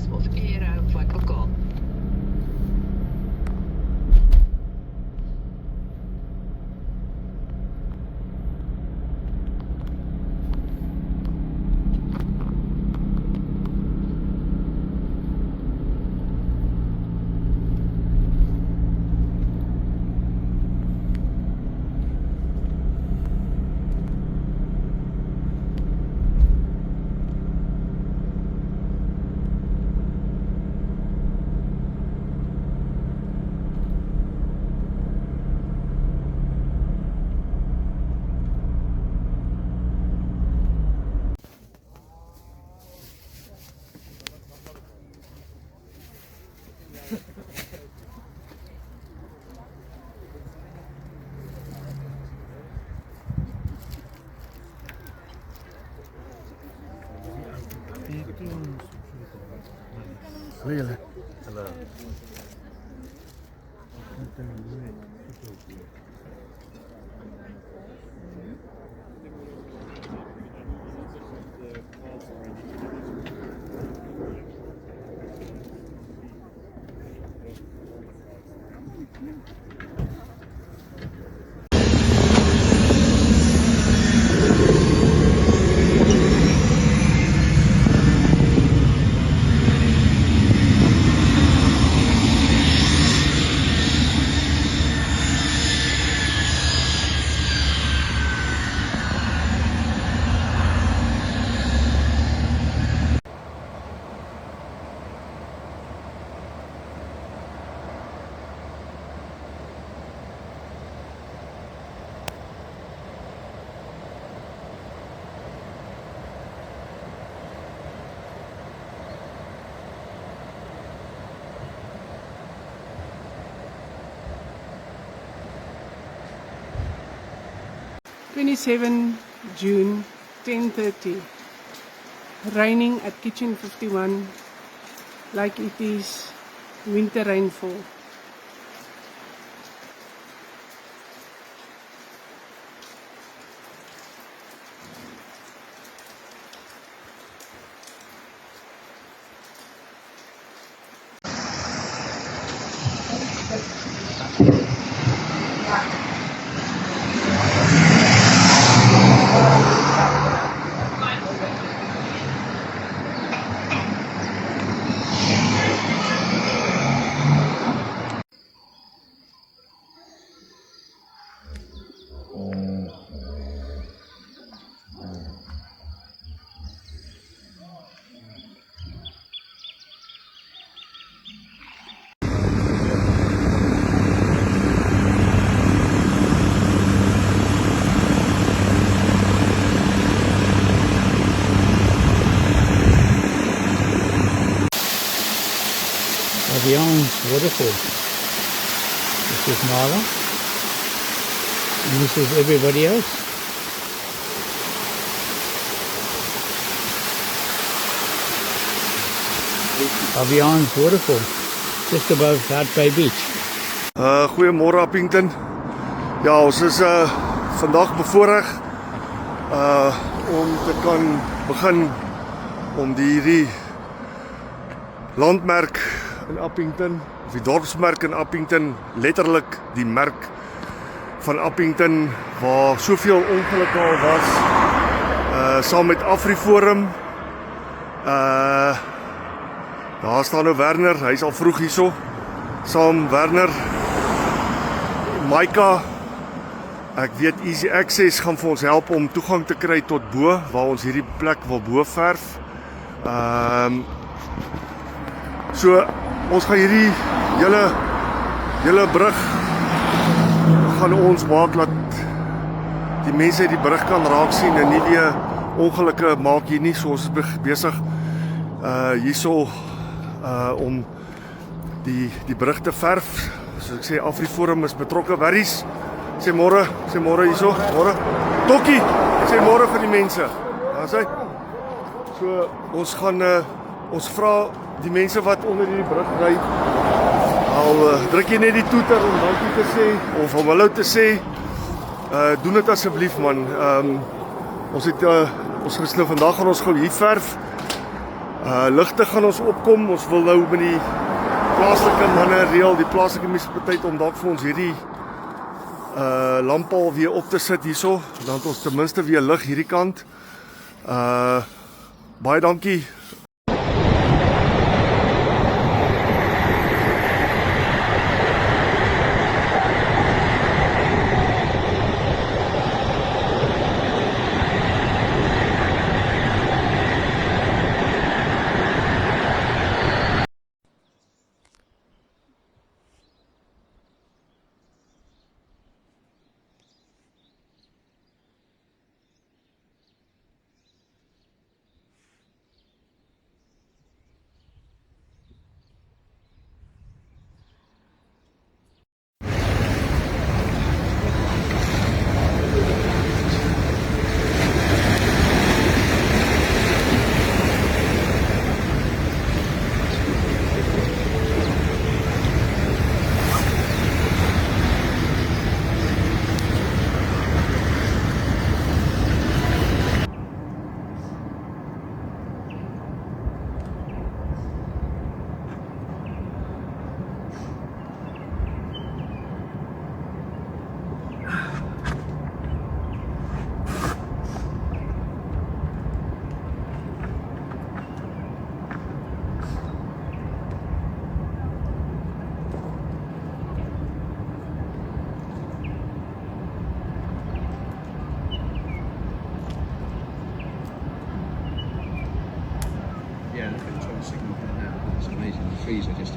bus of Aero voor Bo-Kaap. Really? Hello. June 10:30. Raining at kitchen 51 like it is winter rainfall. Beyond waterfall. This is Nala, and this is everybody else. Beyond waterfall, just above Hart Bay Beach. Goeiemôre Appington. Ja, ons is vandag bevoorreg om te kan begin om hierdie landmerk in Appington, of die dorpsmerk in Appington, letterlik die merk van Appington waar soveel ongelukke al was, saam met Afriforum. Daar staan nou Werner, hy is al vroeg hierso, saam Werner, Maika. Ek weet Easy Access gaan vir ons help om toegang te kry tot bo, waar ons hierdie plek wil bo verf. So, ons gaan hierdie hele brug gaan ons maak dat die mense die brug kan raak sien en nie weer ongelukke maak hier nie. So ons is besig hierso om die brug te verf. Soos ek sê, Afriforum is betrokke. Werries, sê môre hierso, môre. Tokkie, sê môre vir die mense. Daar is hy. So ons gaan ons vra die mense wat onder die brug ry, al druk jy net die toeter om dankie te sê, of om hallo te sê, doen dit asseblief man. Ons het, ons is nou vandag gaan ons gou hier verf, Ligte gaan ons opkom. Ons wil nou met die plaaslike manne reël, die plaaslike munisipaliteit om dalk vir ons hierdie lamppaal weer op te sit hierso, dan het ons ten minste weer lig hierdie kant. Baie dankie. Yeah, look at the signal now. It's amazing. The trees are just